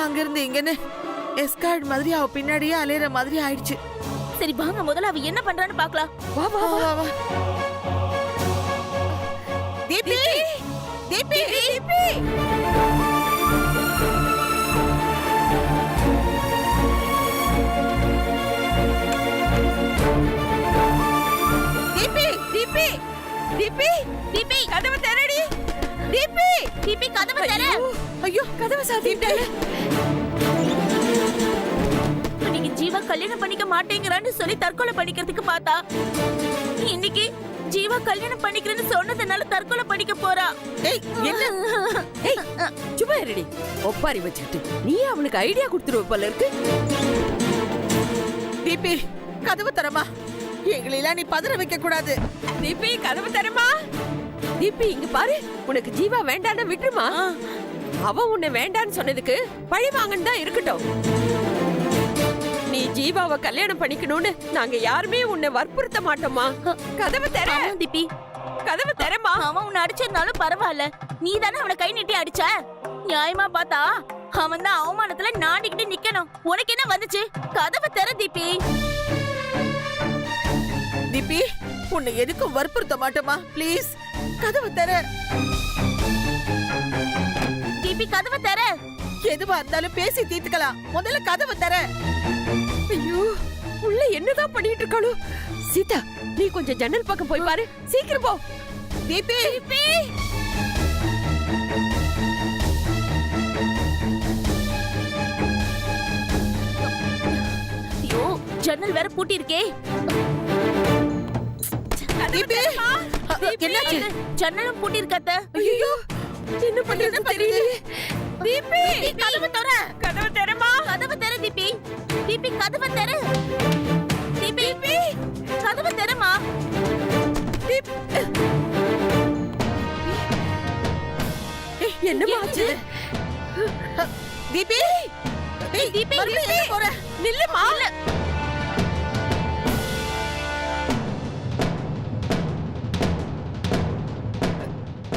அங்க இருந்து இங்கன்னு எஸ்கார்ட் மாதிரி அவ பின்னாடியே அலையற மாதிரி ஆயிடுச்சு. சரி வாங்க முதல்ல அவ என்ன பண்றான்னு பார்க்கலாம். வா வா வா வா. தீபி தீபி தீபி தீபி தீபி தீபி கதவை திறடி. தீபி தீபி கதவை திற. ஐயோ கதவை சாத்திட்டாளே. நீங்க ஜீவா கல்யாணம் பண்ணிக்க மாட்டேங்கறான்னு சொல்லி தற்கொலை பண்ணிக்கிறதுக்கு பார்த்தா இன்னைக்கு ஜீவா கல்யாணம் பண்ணிக்கிறேன்னு சொன்னதனால தற்கொலை பண்ணிக்க போறா. ஏய் என்ன? ஏய் சும்மா இருடி. ஒப்பாரி வச்சிட்டு நீ அவளுக்கு ஐடியா கொடுத்துருவ போல இருக்கு. தீபி கதவு தரமா. எங்களெல்லாம் நீ பதற வைக்க கூடாது. தீபி கதவு தரமா. தீபி இங்க பாரு. உனக்கு ஜீவா வேண்டான்னு விட்டுருமா. அவ உன்னை வேண்டான்னு சொன்னதுக்கு பழி வாங்கன்னு தான் இருக்கட்டும். நீ ஜீவாவை கல்யாணம் பண்ணிக்கணும்னு நாங்க யாருமே உன்னை வற்புறுத்த மாட்டோமா. கதவு தர. தீபி கதவு தரமா. அவன் உன்னை அடிச்சதுனாலும் பரவாயில்ல. நீ தானே அவனை கை நீட்டி அடிச்ச. நியாயமா பார்த்தா அவன் தான் அவமானத்துல நாடிக்கிட்டு நிக்கணும். உனக்கு என்ன வந்துச்சு? கதவை தர தீபி. தீபி உன்னை எதுக்கும் வற்புறுத்த மாட்டோமா. ப்ளீஸ் கதவு தர. தீபி கதவை தர. எதுவா இருந்தாலும் பேசி தீர்த்துக்கலாம். முதல்ல கதவு தர. ஐயோ உள்ள என்னதான் பண்ணிட்டு இருக்காளோ. சீதா நீ கொஞ்சம் ஜன்னல் பக்கம் போய் பாரு. சீக்கிரம் போ. தீபி தீபி ஐயோ ஜன்னல் வேற பூட்டி இருக்கே. தீபி என்னாச்சு? ஜன்னலும் பூட்டி இருக்காத. ஐயோ என்ன பண்றது தெரியல. தீபி கதவை தர. கதவு தரமா. கதவை தர தீபி. தீபி கதவை தர. தீபி கதவை தரமா. என்னமா ஆச்சு? தீபி தீபி எங்க போற? நில்லுமா.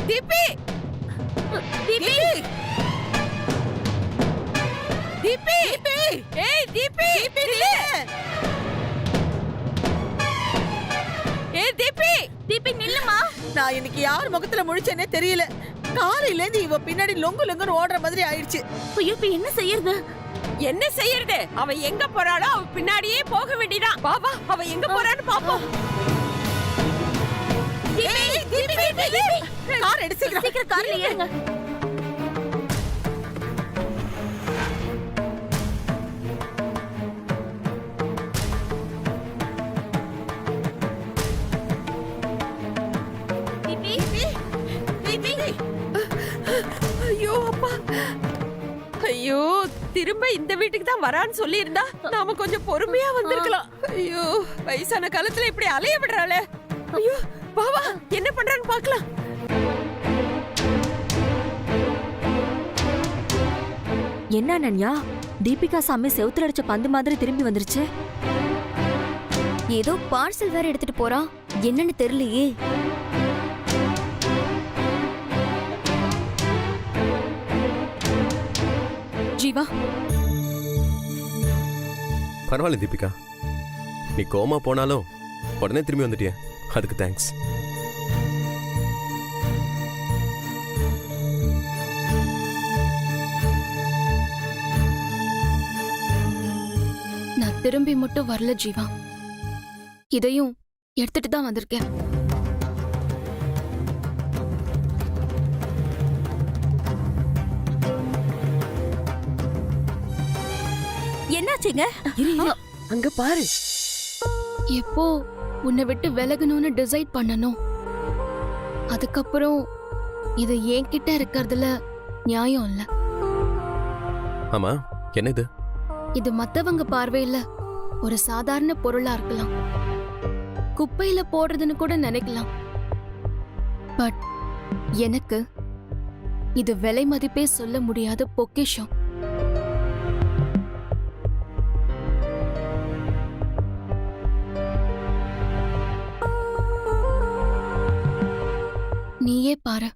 தீபி தீபி தீபி ஏய் தீபி நில்லு. ஏய் தீபி தீபி நில்லுமா. நான் இன்னைக்கு யார் முகத்துல முழிச்சேனே தெரியல. காலையில இருந்து இவ பின்னாடி லொங்கு லொங்குன்னு ஓடுற மாதிரி ஆயிடுச்சு. ஐயோ இப்ப என்ன செய்யறது? என்ன செய்யறது? அவ எங்க போறாளோ அவ பின்னாடியே போக வேண்டியதான். வா வா அவ எங்க போறான்னு பாப்போம். கார் எடுத்து சீக்கிரம் கார்ல ஏறுங்க. ஐயோ அப்பா. ஐயோ திரும்ப இந்த வீட்டுக்கு தான் வரான்னு சொல்லி இருந்தா நாம கொஞ்சம் பொறுமையா வந்திருக்கலாம். ஐயோ வயசான காலத்துல இப்படி அலைய விடுறாளே. ஐயோ வா வா என்ன பண்றான்னு பாக்கலாம். என்ன அனன்யா, தீபிகா சாமி செவுத்துல அடிச்ச பந்து மாதிரி திரும்பி வந்துருச்சு. ஏதோ பார்சல் வேற எடுத்துட்டு போறா. என்னன்னு தெரியலையே. ஜீவா பரவாயில்ல தீபிகா, நீ கோமா போனாலும் உடனே திரும்பி வந்துட்டிய, அதுக்கு தேங்க்ஸ். நான் திரும்பி மட்டும் வரல ஜீவா, இதையும் எடுத்துட்டு தான் வந்திருக்கேன். என்னாச்சுங்க? அங்க பாரு. எப்போ உன்னை விட்டு விலகணும்னு டிசைட் பண்ணணும், அதுக்கப்புறம் இது என்கிட்ட இருக்கிறதுல நியாயம் இல்ல. ஆமா என்ன இது? இது மத்தவங்க பார்வையில ஒரு சாதாரண பொருளா இருக்கலாம், குப்பையில போடுறதுன்னு கூட நினைக்கலாம். பட் எனக்கு இது விலை மதிப்பே சொல்ல முடியாத பொக்கிஷம். நீயே பாரு.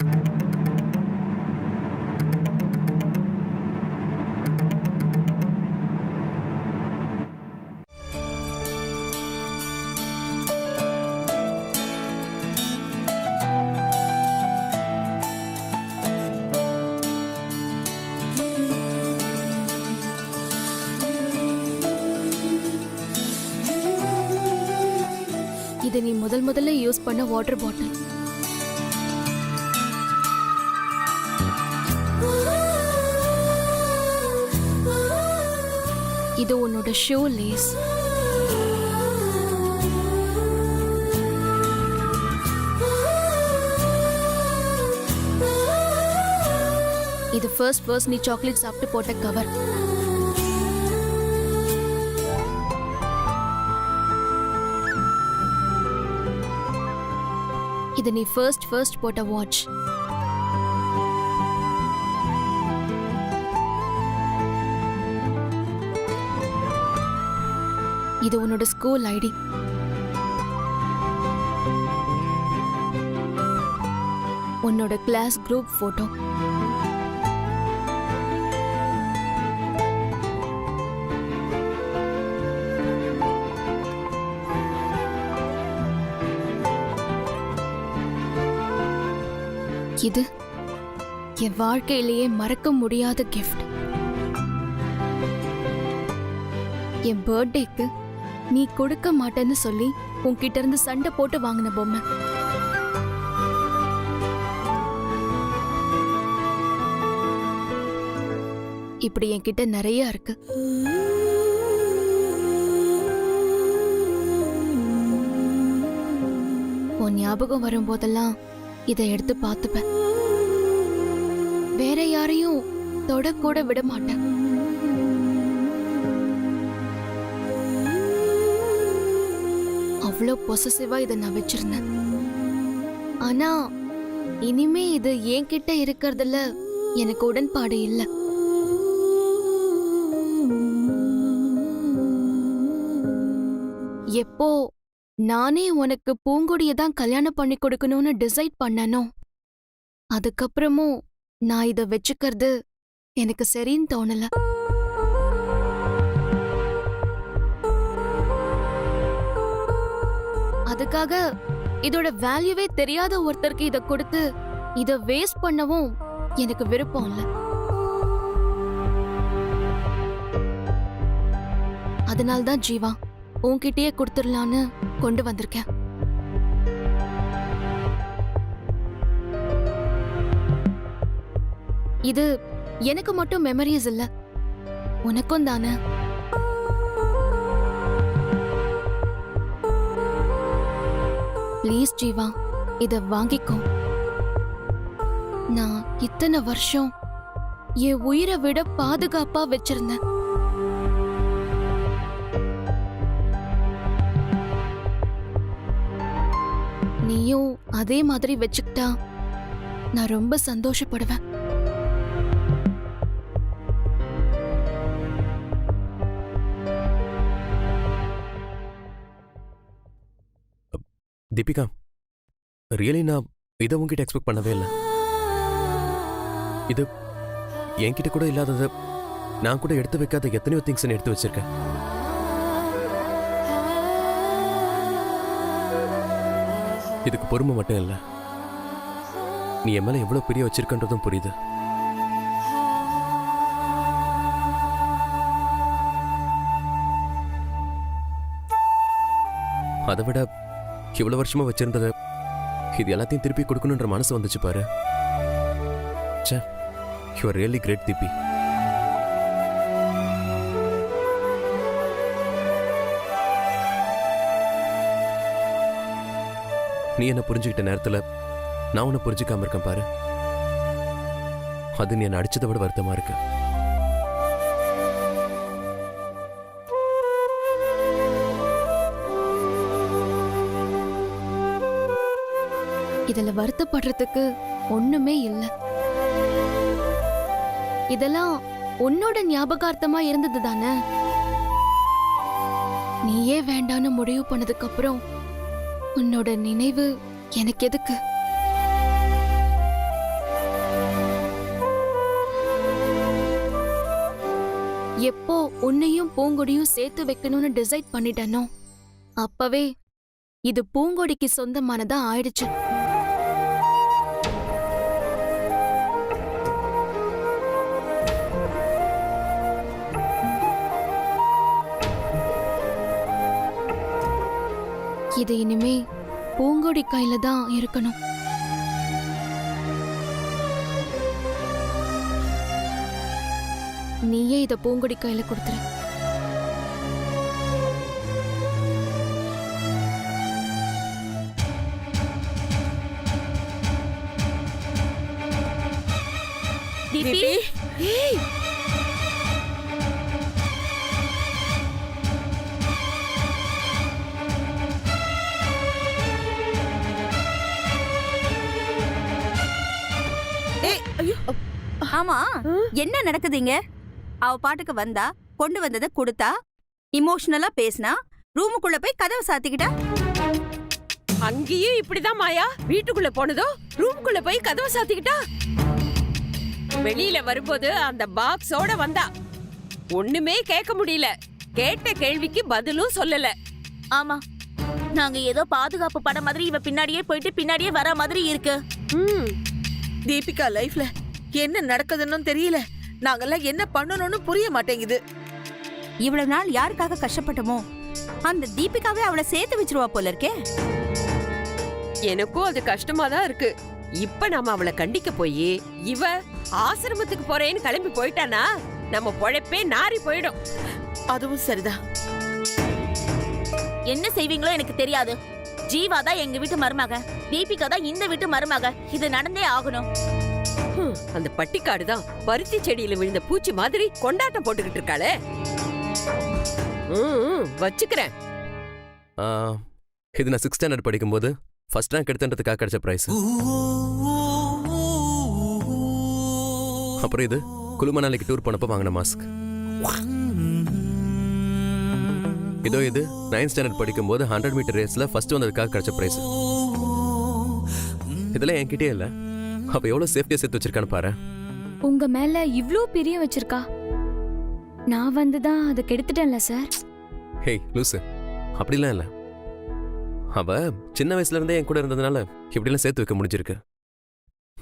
இது நீ முதல்ல யூஸ் பண்ண வாட்டர் பாட்டில். இது உன்னோட ஷூ லேஸ். இது ஃபர்ஸ்ட் நீ சாக்லேட் சாப்பிட்டு போட்ட கவர். இது நீ ஃபர்ஸ்ட் போட்ட வாட்ச். இது உன்னோட ஸ்கூல் ஐடி. உன்னோட கிளாஸ் குரூப் போட்டோ. இது என் வாழ்க்கையிலேயே மறக்க முடியாத கிஃப்ட். என் பர்த்டேக்கு நீ கொடுக்க மாட்டேன்னு சொல்லி உன்கிட்ட இருந்து சண்டை போட்டு வாங்கின பொம்மை. இப்படி என்கிட்ட நிறைய இருக்கு. உன் ஞாபகம் வரும்போதெல்லாம் இதை எடுத்து பார்த்துப்பேன். வேற யாரையும் தொடக்கூட விட மாட்டேன். அவ்வளோ பொசசிவா இதை நான் வச்சிருந்தேன். ஆனா இனிமே இது என்கிட்ட இருக்கிறதுல எனக்கு உடன்பாடு இல்லை. எப்போ நானே உனக்கு பூங்கொடியை தான் கல்யாணம் பண்ணி கொடுக்கணும்னு டிசைட் பண்ணனோ அதுக்கப்புறமும் நான் இதை வச்சுக்கிறது எனக்கு சரின்னு தோணல. அதுக்காக இதோட வேல்யூவே தெரியாத ஒருத்தருக்கு இதை கொடுத்து இதை வேஸ்ட் பண்ணவும் எனக்கு விருப்பம் இல்லை. அதனால்தான் ஜீவா உன்கிட்டயே கொடுத்துடலான்னு கொண்டு வந்திருக்கேன். இது எனக்கு மட்டும் மெமரிஸ் இல்ல, உனக்கும் தானே. ப்ளீஸ் ஜீவா, இத வாங்கிக்கோ. நான் இத்தனை வருஷம் என் உயிரை விட பாதுகாப்பா வச்சிருந்தேன். நீயும் அதே மாதிரி வச்சுக்கிட்டா நான் ரொம்ப சந்தோஷப்படுவேன். தீபிகா, ரியலி நான் இதை உங்ககிட்ட எக்ஸ்பெக்ட் பண்ணவே இல்லை. இது என்கிட்ட கூட இல்லாததை நான் கூட எடுத்து வைக்காத எத்தனையோ திங்ஸ் எடுத்து வச்சிருக்கேன். இதுக்கு பொறுமை மட்டும் இல்லை, நீ என் மேல எவ்வளவு பெரிய வச்சிருக்கன்றதும் புரியுது. அதை விட இவ்வளவு வருஷமா வச்சிருந்தது இது எல்லாத்தையும் திருப்பி கொடுக்கணுன்ற மனசு வந்துச்சு பாரு. ச்சே, யூ ஆர் ரியலி கிரேட் தீபி. நீ என்ன புரிஞ்சுக்கிட்ட நேரத்துல நான் உன்னை புரிஞ்சுக்காம இருக்கேன் பாரு. அது நீ என்ன அடிச்சதை விட வருத்தமா இருக்கு. இதுல வருத்தப்படுறதுக்கு ஒண்ணுமே இல்ல. இதெல்லாம் உன்னோட ஞாபகார்த்தமா இருந்தது தானே. நீயே வேண்டான்னு முடிவு பண்ணதுக்கு அப்புறம் உன்னோட நினைவு எனக்கு எதுக்கு? எப்போ உன்னையும் பூங்கொடியும் சேர்த்து வைக்கணும்னு டிசைட் பண்ணிட்டனோ அப்பவே இது பூங்கொடிக்கு சொந்தமானதா ஆயிடுச்சு. இது இனிமே பூங்கொடி கையில தான் இருக்கணும். நீயே இத பூங்கொடி கையில கொடுத்துரு. தீபி ஏய் ஏய் ஐயோ ஆமா என்ன நடக்குதுங்க? அவ பாட்டுக்கு வந்தா, கொண்டு வந்ததை கொடுத்தா, இமோஷனலா பேசினா, ரூமுக்குள்ள போய் கதவை சாத்திக்கிட்டா. அங்கேயும் இப்படிதான் மாயா. வீட்டுக்குள்ள போனதோ ரூமுக்குள்ள போய் கதவை சாத்திக்கிட்டா. வெளியில வரும்போது அந்த பாக்ஸோட வந்தா. ஒண்ணுமே கேட்க முடியல. கேட்ட கேள்விக்கு பதிலும் சொல்லல. ஆமா, நாங்க ஏதோ பாதுகாப்பு படம் மாதிரி இவ பின்னாடியே போயிட்டு பின்னாடியே வர மாதிரி இருக்கு. தீபிகா லைஃப்ல என்ன நடக்குதுன்னு தெரியல. நாங்கெல்லாம் என்ன பண்ணணும்னு புரிய மாட்டேங்குது. இவ்வளவு நாள் யாருக்காக கஷ்டப்பட்டோமோ அந்த தீபிகாவே அவளை சேர்த்து வச்சிருவா போல இருக்கே. எனக்கும் அது கஷ்டமா தான் இருக்கு. இப்ப நாம அவளை கண்டிக்க போய் இவ ஆசிரமத்துக்கு போறேன்னு கிளம்பி போயிட்டானா நம்ம பொழைப்பே நாரி போயிடும். அதுவும் சரிதான். என்ன செய்வீங்களோ எனக்கு தெரியாது. ஜீவா தான் எங்க வீட்டு மருமக, தீபிகா தான் இந்த வீட்டு மருமக. இது நடந்தே ஆகணும். அந்த பட்டிக்காடு தான் பருத்தி செடியில விழுந்த பூச்சி மாதிரி கொண்டாட்டம் போட்டுக்கிட்டு இருக்காளே. வச்சுக்கிறேன். இது நான் 6th ஸ்டாண்டர்ட் படிக்கும்போது ஃபர்ஸ்ட் ரேங்க் எடுத்துன்றதுக்காக கிடைச்ச பிரைஸ். அப்புறம் இது குளுமணாலிக்கு டூர் போனப்போ வாங்கின மாஸ்க். இதோ இது 9th ஸ்டாண்டர்ட் படிக்கும்போது 100 மீட்டர் ரேஸ்ல ஃபர்ஸ்ட் வந்ததுக்காக கிடைச்ச பிரைஸ். இதெல்லாம் என்கிட்டயே இல்ல. அப்ப எவ்வளவு சேஃப்டியா சேர்த்து வச்சிருக்கான்னு பாரு. உங்க மேல இவ்ளோ பிரிய வச்சிருக்கா. நான் வந்துதான் அதை கெடுத்துட்டேன்ல சார். ஹேய் லூசு, அப்படிலாம் இல்ல. அவ சின்ன வயசுல இருந்தே என் கூட இருந்ததுனால இப்படிலாம் சேர்த்து வைக்க முடிஞ்சிருக்கு.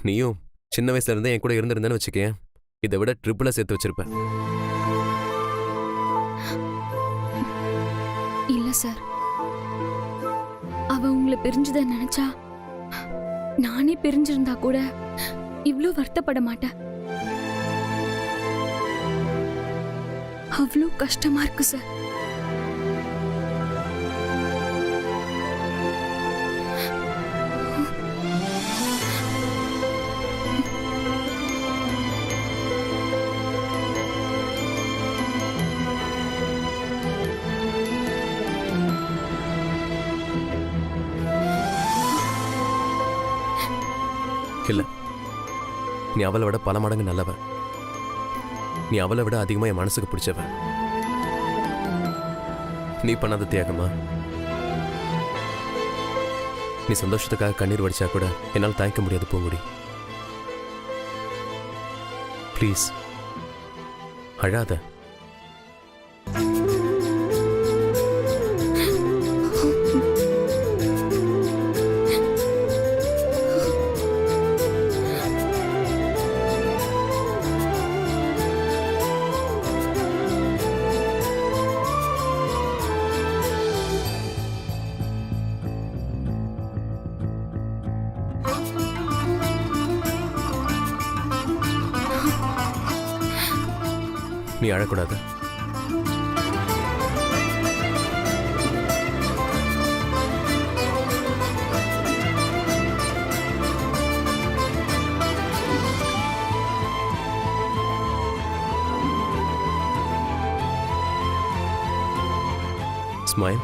நீயும் சின்ன வயசுல இருந்தே என் கூட இருந்திருந்தேன்னு வச்சுக்கேன், இதை விட ட்ரிபிளா சேர்த்து வச்சிருப்ப. இல்ல சார், அவ உங்களை பிரிஞ்சத நினைச்சா நானே பிரிஞ்சிருந்தா கூட இவ்ளோ வருத்தப்பட மாட்டேன். அவ்வளோ கஷ்டமா இருக்கு சார். இல்ல, நீ அவளை விட பல மடங்கு நல்லவ. நீ அவளை விட அதிகமா என் மனசுக்கு பிடிச்சவ. நீ பண்ணாத தியாகமா? நீ சந்தோஷத்துக்காக கண்ணீர் வடிச்சா கூட என்னால் தாங்கிக்க முடியாது பூங்குடி. ப்ளீஸ் அழாத. நீ அழக்கூடாது. ஸ்மைல்.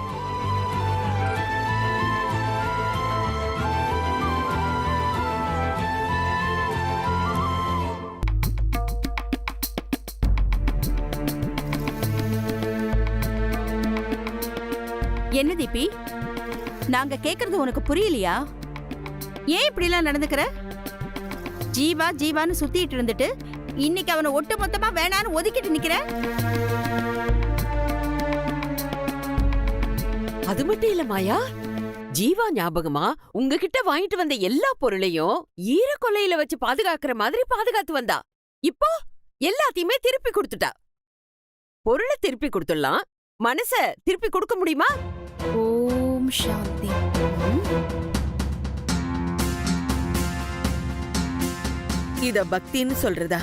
என்ன தீபி, நாங்க கேக்குறது உனக்கு புரியலையா? ஏன் இப்படி எல்லாம் நடந்துக்கிற? ஜீவா ஜீவான்னு சுத்திட்டு இருந்துட்டு இன்னைக்கு அவனை ஒட்டு மொத்தமா வேணான்னு ஒதுக்கிட்டு நிக்கிற. அது மட்டும் இல்ல மாயா, ஜீவா ஞாபகமா உங்ககிட்ட வாங்கிட்டு வந்த எல்லா பொருளையும் ஈரக்கொல்லையில வச்சு பாதுகாக்கிற மாதிரி பாதுகாத்து வந்தா. இப்போ எல்லாத்தையுமே திருப்பி கொடுத்துட்டா. பொருளை திருப்பி கொடுத்துடலாம், மனச திருப்பி கொடுக்க முடியுமா? ஓம் ஓம் சாந்தி. இத பக்தின்னு சொல்றதா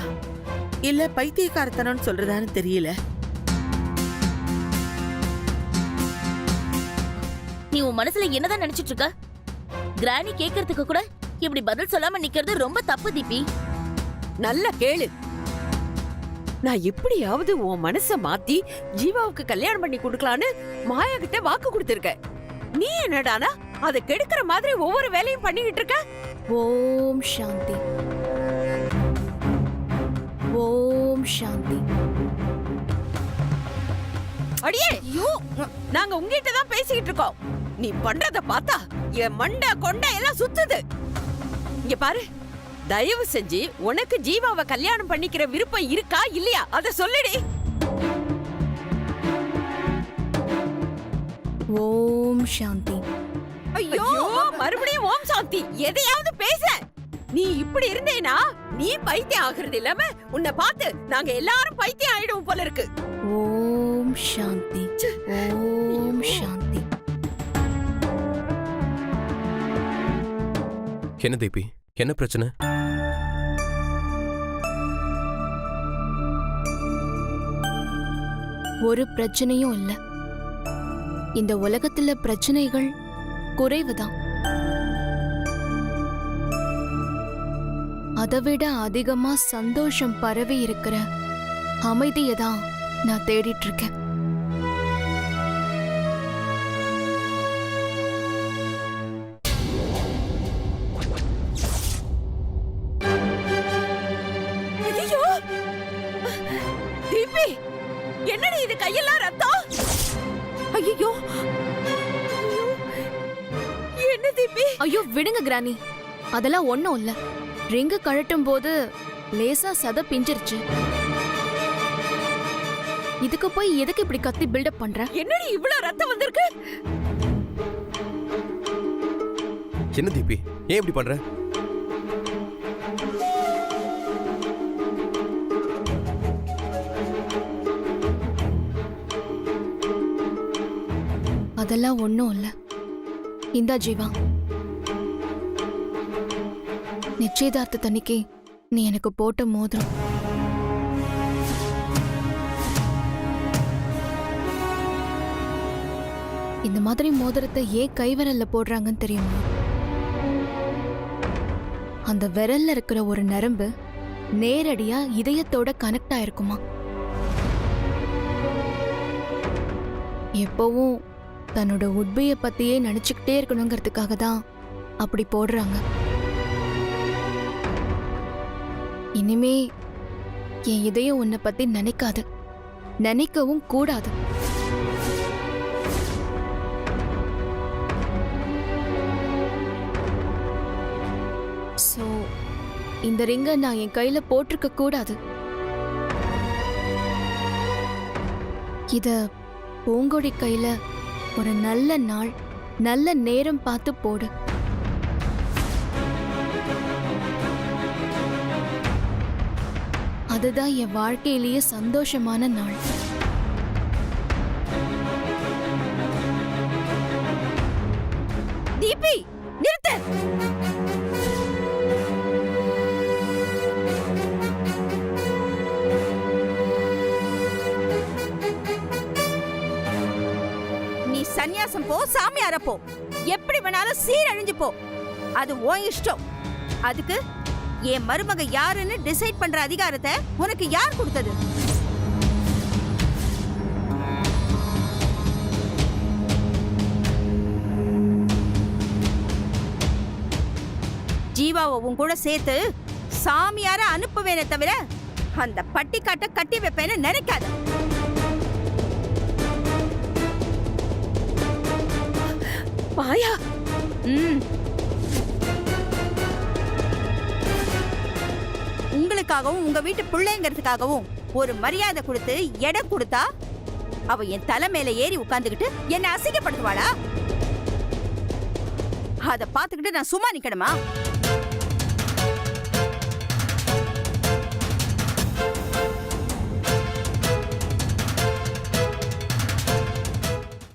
இல்ல பைத்தியக்காரத்தனம்னு சொல்றதான்னு தெரியல. நீ உன் மனசுல என்னதான் நினைச்சிட்டு இருக்க? கிராணி கேக்குறதுக்கு கூட இப்படி பதில் சொல்லாம நிக்கிறது ரொம்ப தப்பு தீபி. நல்ல கேளு. நான் எப்படியாவது உன் மனச மாத்தி ஜீவாவுக்கு கல்யாணம் பண்ணி கொடுக்கலான்னு மாயா கிட்ட வாக்கு கொடுத்திருக்க. நீ என்னடானா அதை கெடுக்கிற மாதிரி ஒவ்வொரு வேலையும் பண்ணிக்கிட்டு இருக்க. ஓம் சாந்தி. ஓம் சாந்தி. அடியே நாங்க உங்ககிட்ட தான் பேசிக்கிட்டு இருக்கோம். நீ பண்றத பார்த்தா என் மண்டை கொண்டை எல்லாம் சுத்துது. இங்க பாரு, தயவு செஞ்சு உனக்கு ஜீவாவை கல்யாணம் பண்ணிக்கிற விருப்பம் இருக்கா இல்லையா அத சொல்லுடி. ஓம் சாந்தி. ஐயோ மறுபடியும் ஓம் சாந்தி. எதையாவது பேச. நீ இப்படி இருந்தேனா நீ பைத்தியம் ஆகுறது இல்லாம உன்னை பார்த்து நாங்க எல்லாரும் பைத்தியம் ஆயிடுவோம் போல இருக்கு. ஓம் சாந்தி. ஓம் சாந்தி. என்ன தீபி, என்ன பிரச்சனை? ஒரு பிரச்சனையும் இல்ல. இந்த உலகத்துல பிரச்சனைகள் குறைவுதான். அதைவிட அதிகமா சந்தோஷம் பரவி இருக்கிற அமைதியை தான் நான் தேடிட்டு இருக்கேன். ஐயோ தீபி, என்னடி இது கையெல்லாம் ரத்தம்? ஐயோ என்ன தீபி? ஐயோ விடுங்க கிரானி, அதெல்லாம் ஒண்ணும் இல்ல. ரிங்கு கழட்டும் போது லேசா சத பிஞ்சிருச்சு. இதுக்கு போய் எதுக்கு இப்படி கத்தி பில்டப் பண்ற? என்னடி இவ்வளவு ரத்தம் வந்திருக்கு? என்ன தீபி, ஏன் இப்படி பண்ற? அதெல்லாம் ஒண்ணும் இல்ல. இந்தா ஜீவா, நிச்சயதார்த்தத்தன்னைக்கு நீ எனக்கு போட்ட மோதிரம். இந்த மாதிரி மோதிரத்தை ஏன் கைவிரல்ல போடுறாங்கன்னு தெரியுமா? அந்த விரல்ல இருக்கிற ஒரு நரம்பு நேரடியா இதயத்தோட கனெக்ட் ஆயிருக்குமா. எப்பவும் தன்னோட உட்பைய பத்தியே நினைச்சுக்கிட்டே இருக்கணுங்கிறதுக்காக தான் அப்படி போடுறாங்க. இனிமே என் இதயம் உன்னை பத்தி நினைக்காது, நினைக்கவும் கூடாது. சோ இந்த ரிங்க நான் என் கையில போட்டிருக்க கூடாது. இத பூங்கொடி கையில ஒரு நல்ல நாள் நல்ல நேரம் பார்த்து போடு. அதுதான் என் வாழ்க்கையிலேயே சந்தோஷமான நாள். தீபி நிறுத்து. நீ சந்நியாசம் போ, சாமியார போ, எப்படி வேணாலும் சீரழிஞ்சு போ. அது உன் இஷ்டம். அதுக்கு என் மருமக யாருன்னு டிசைட் பண்ற அதிகாரத்தை உனக்கு யார் கொடுத்தது? ஜீவாவை உன் கூட சேர்த்து சாமியார அனுப்புவேனே தவிர அந்த பட்டிக்காட்டை கட்டி வைப்பேன்னு நினைக்காத. மாயா, உங்களுக்காகவும் உங்க வீட்டு பிள்ளைங்கிறதுக்காகவும் ஒரு மரியாதை கொடுத்து இடம் கொடுத்தா அவ என் தலை மேல ஏறி உட்கார்ந்துகிட்டு என்ன அசிங்கப்படுத்துவாளா? அத பாத்துக்கிட்டு நான் சும்மா நிக்கணுமா?